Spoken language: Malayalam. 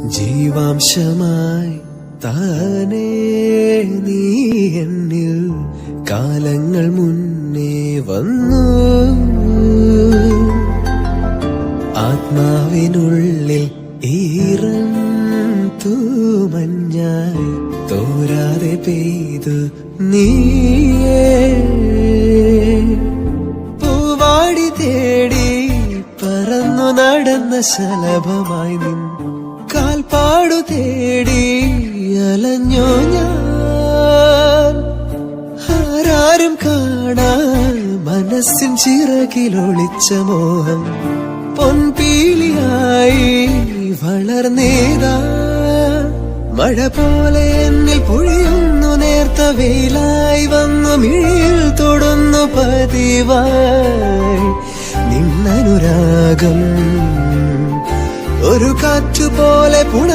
ജീവാംശമായി താനേ നീ എന്നിൽ കാലങ്ങൾ മുന്നേ വന്നു. ആത്മാവിനുള്ളിൽ ഈറൻ തൂമഞ്ഞായി തോരാതെ പെയ്തു നീയേ. പൂവാടി തേടി പറന്നു നടന്ന ശലഭമായി നിൻ കാൽപ്പാടു തേടി അലഞ്ഞോ ഞാൻ. ആരാരും കാണാൻ മനസ്സിൻ ചിറകിലൊളിച്ച മോഹം പൊൻപീലിയായി വളർന്നേതാ. മഴ പോലെ എന്നിൽ പൊഴിയുന്നു, നേർത്ത വെയിലായി വന്നു മിഴിയിൽ തൊടുന്നു പതിവായി നിന്നനുരാഗം. ഒരു കാറ്റുപോലെ പുണ